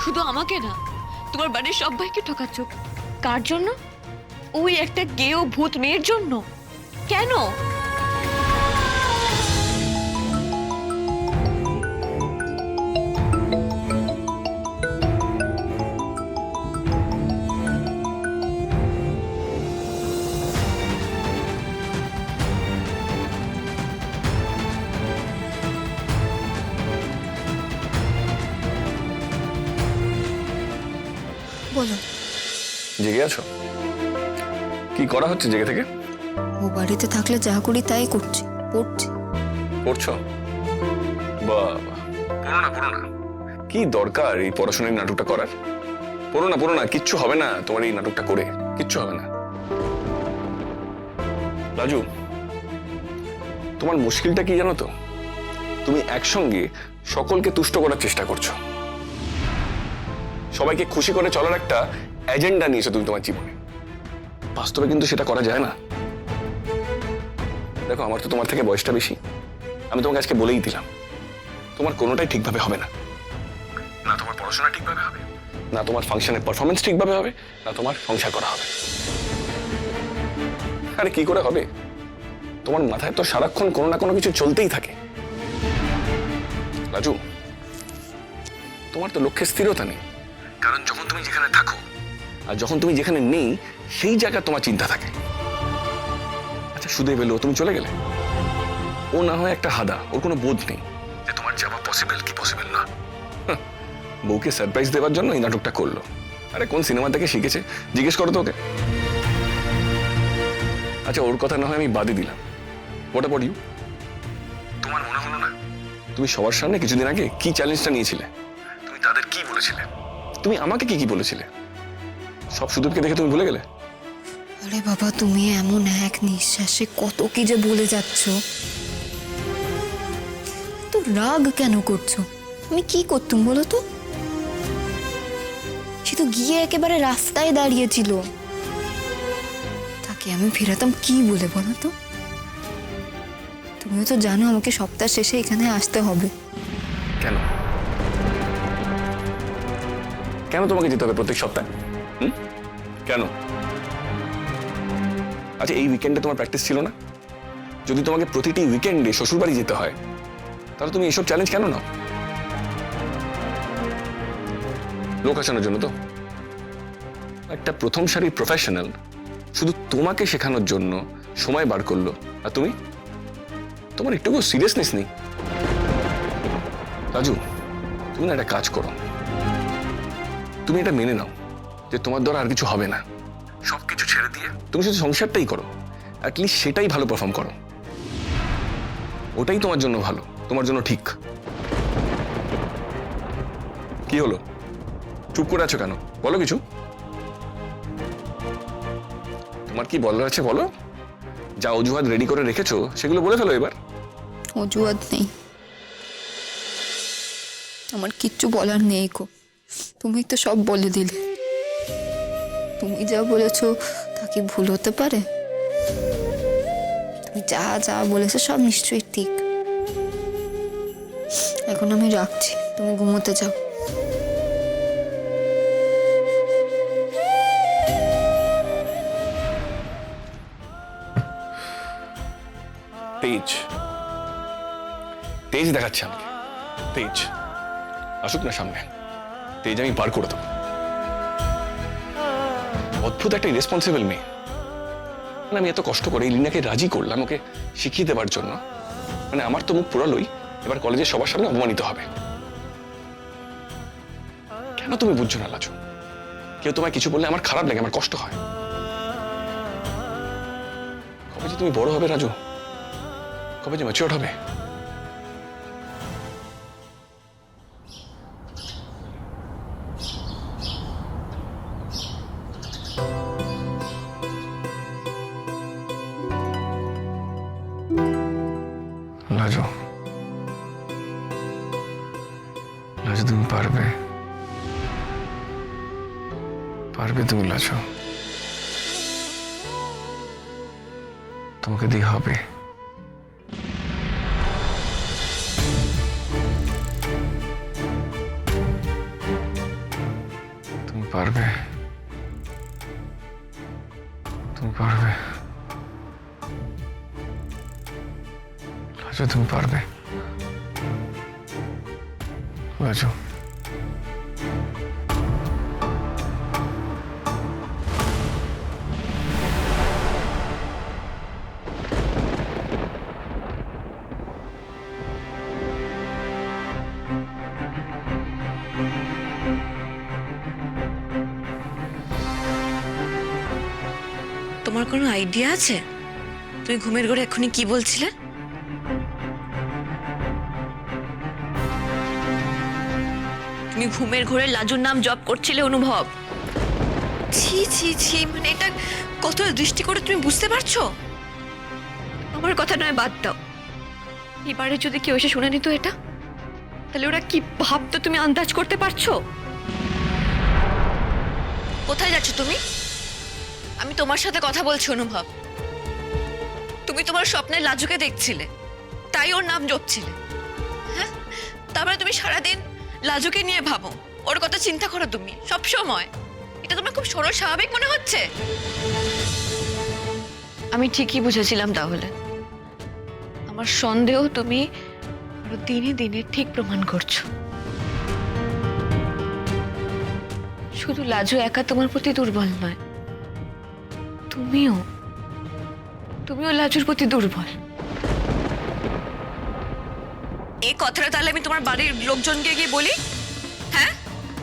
শুধু আমাকে না, তোমার বাড়ির সবাইকে ঠকাচ্ছ। কার জন্য? ওই একটা গেও ভূত মেয়ের জন্য। কেন? বলো। জেগে আছো? কি করা হচ্ছে জেগে থেকে? ও বাড়িতে থাকলে যা করি তাই করছি, পড়ছি। পড়ছো? বাবা, পড়ো না। কি দরকার এই পড়াশোনার নাটকটা করার? পড়ো না, কিচ্ছু হবে না তোমার এই নাটকটা করে, কিচ্ছু হবে না। রাজু, তোমার মুশকিলটা কি জানো তো? তুমি একসঙ্গে সকলকে তুষ্ট করার চেষ্টা করছো, সবাইকে খুশি করে চলার একটা এজেন্ডা নিয়েছো তুমি তোমার জীবনে। বাস্তবে কিন্তু সেটা করা যায় না। দেখো, আমার তো তোমার থেকে বয়সটা বেশি। আমি তোমাকে আজকে বলেই দিলাম, তোমার কোনোটাই ঠিকভাবে হবে না। না তোমার পড়াশোনা ঠিকভাবে হবে, না তোমার ফাংশনের পারফরমেন্স ঠিকভাবে হবে, না তোমার সংসার করা হবে। আরে কি করে হবে? তোমার মাথায় তো সারাক্ষণ কোনো না কোনো কিছু চলতেই থাকে। রাজু, তোমার তো লক্ষ্যে স্থিরতা নেই। কারণ যখন তুমি যেখানে থাকো আর যখন তুমি যেখানে নেই, সেই জায়গায় তোমার চিন্তা থাকে। আচ্ছা, সুদে পেলো, তুমি চলে গেলে। ও না হয় একটা হাদা, ওর কোনো বোধ নেই যে তোমার যাওয়া পসিবল কি পসিবল না। বউকে সারপ্রাইজ দেওয়ার জন্য এই নাটকটা করলো। আরে কোন সিনেমা থেকে শিখেছে জিজ্ঞেস করো তো ওকে। আচ্ছা, ওর কথা না হয় আমি বাদই দিলাম। What about you? তোমার মনে হলো না তুমি সবার সামনে কিছুদিন আগে কি চ্যালেঞ্জটা নিয়েছিলে? তুমি তাদের কি বলেছিলে? তুমি আমাকে কি বলেছিলে? সব সুদীপকে দেখে তুমি ভুলে গেলে? আরে বাবা, তুমি এমন এক নিঃশ্বাসে কত কি যে বলে যাচ্ছ। তো রাগ কেন করছো? আমি কি করতুম বলো তো? সে তো গিয়ে একেবারে রাস্তায় দাঁড়িয়েছিল, তাকে আমি ফেরাতাম কি বলে বলো তো? তুমিও তো জানো আমাকে সপ্তাহ শেষে এখানে আসতে হবে। কেন কেন তোমাকে যেতে হবে প্রত্যেক সপ্তাহে? কেন? আচ্ছা, এই উইকেন্ডে তোমার প্র্যাকটিস ছিল না? যদি তোমাকে প্রতিটি উইকেন্ডে শ্বশুরবাড়ি যেতে হয়, তাহলে তুমি এসব চ্যালেঞ্জ কেন নাও? লোক আসানোর জন্য তো? একটা প্রথম সারির প্রফেশনাল শুধু তোমাকে শেখানোর জন্য সময় বার করলো, আর তুমি? তোমার একটুকু সিরিয়াসনেস নেই। রাজু, তুমি না একটা কাজ করো, তুমি এটা মেনে নাও যে তোমার দ্বারা আর কিছু হবে না। সবকিছু ছেড়ে দিয়ে তুমি শুধু সংসারটাই করো। অ্যাটলিস্ট সেটাই ভালো পারফর্ম করো। ওটাই তোমার জন্য ভালো, তোমার জন্য ঠিক। কি হলো, চুপ করে আছো কেন? বলো কিছু। তোমার কি বলার আছে বলো। যা অজুহাত রেডি করে রেখেছো সেগুলো বলে ফেলো এবার। অজুহাত নেই, আমার কিচ্ছু বলার নেই গো। তুমি তো সব বলে দিলে। তুমি যা বলেছো তা কি ভুল হতে পারে? তুমি যা যা বলেছো সব নিশ্চয়ই ঠিক। এখন আমি রাখছি, তুমি ঘুমোতে যাও। তেজ তেজ দেখাচ্ছে আমাকে। তেজ আসুক না সামনে, তেজ আমি পার করে দেবো। অদ্ভুত একটা ইরেসপন্সিবল মেয়ে। মানে আমি এত কষ্ট করে এই লিনাকে রাজি করলাম ওকে শিখিয়ে দেবার জন্য, মানে আমার তো মুখ পোড়ালোই, এবার কলেজের সবার সামনে অপমানিত হবে। কেন তুমি বুঝছো না লাজু? কেউ তোমায় কিছু বললে আমার খারাপ লাগে, আমার কষ্ট হয়। কবে যে তুমি বড় হবে রাজু, কবে যে ম্যাচিওর হবে? লাজু, লাজু তুমি পারবে, পারবে তুমি লাজু। তোমাকে দিয়ে হবে। পারবে, তুমি পারবে লাজু, তুমি পারবে লাজু। তোমার কোনো আইডিয়া আছে তুমি ঘুমের ঘরে এক্ষুনি কি বলছিলে? তুমি ঘুমের ঘরে লাজুর নাম জপ করছিলে অনুভব। ছি ছি ছি, মানে এটা কত দৃষ্টি করে তুমি বুঝতে পারছো? আমার কথা নয়, বাদ দাও। এবারে যদি কেউ এসে শুনে নিত এটা, তাহলে ওরা কি ভাবতো তুমি আন্দাজ করতে পারছো? কোথায় যাচ্ছ তুমি? আমি তোমার সাথে কথা বলছি অনুভব। তুমি তোমার স্বপ্নে লাজুকে দেখছিলে, তাই ওর নাম জপছিলে। হ্যাঁ, তারপরে তুমি সারাদিন লাজুকে নিয়ে ভাবো, ওর কথা চিন্তা করো তুমি সব সময়। এটা তোমার খুব সরল স্বাভাবিক মনে হচ্ছে? আমি ঠিকই বুঝেছিলাম তাহলে। আমার সন্দেহ তুমি দিনে দিনে ঠিক প্রমাণ করছো। শুধু লাজু একা তোমার প্রতি দুর্বল নয়, তুমিও লাজুর প্রতি দুর্বল। এই কথাটা তাহলে আমি তোমার বাড়ির লোকজনকে গিয়ে বলি? হ্যাঁ,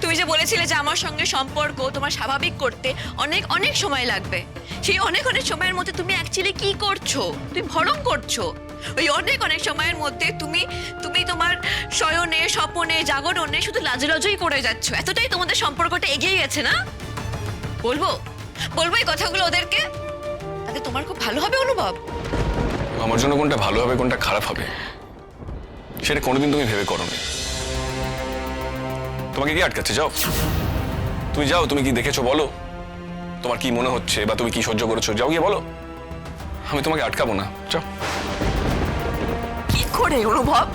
তুমি যে বলেছিলে যে আমার সঙ্গে সম্পর্ক তোমার স্বাভাবিক করতে অনেক অনেক সময় লাগবে, সেই অনেক অনেক সময়ের মধ্যে তুমি অ্যাকচুয়ালি কি করছো? তুমি ভরং করছো। ওই অনেক অনেক সময়ের মধ্যে তুমি তোমার শয়নে, স্বপনে, জাগরণে শুধু লাজুই করে যাচ্ছ। এতটাই তোমাদের সম্পর্কটা এগিয়ে গেছে না? বলবো এই কথাগুলো ওদেরকে? তাতে তোমার খুব ভালো হবে অনুভব। আমার জন্য কোনটা ভালো হবে কোনটা খারাপ হবে সেটা কোনোদিন তুমি ভেবে করোনি। তোমাকে কি আটকাচ্ছে? যাও, তুমি যাও। তুমি কি দেখেছো বলো, তোমার কি মনে হচ্ছে বা তুমি কি সহ্য করেছো, যাও গিয়ে বলো। আমি তোমাকে আটকাবো না, যাও। কি করে অনুভব?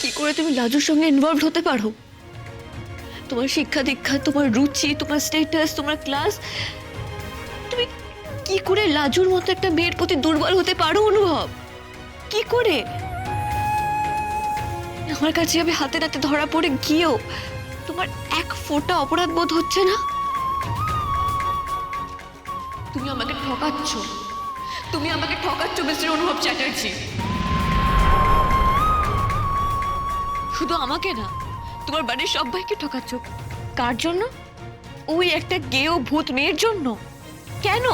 কি করে তুমি লাজুর সঙ্গে ইনভলভ হতে পারো? তোমার শিক্ষা দীক্ষা, তোমার রুচি, তোমার স্ট্যাটাস, তোমার ক্লাস, তুমি কি করে লাজুর মতো একটা মেয়ের প্রতি দুর্বল হতে পারো অনুভব? কি করে? আমার কাছে আমি হাতে নাতে ধরা পড়ে গিয়েও তোমার এক ফোঁটা অপরাধ বোধ হচ্ছে না? তুমি আমাকে ঠকাচ্ছ মিস্টার অনুভব চ্যাটার্জি। শুধু আমাকে না, তোমার বাড়ির সবাইকে ঠকাচ্ছ। কার জন্য? ওই একটা গেও ভূত মেয়ের জন্য। কেন?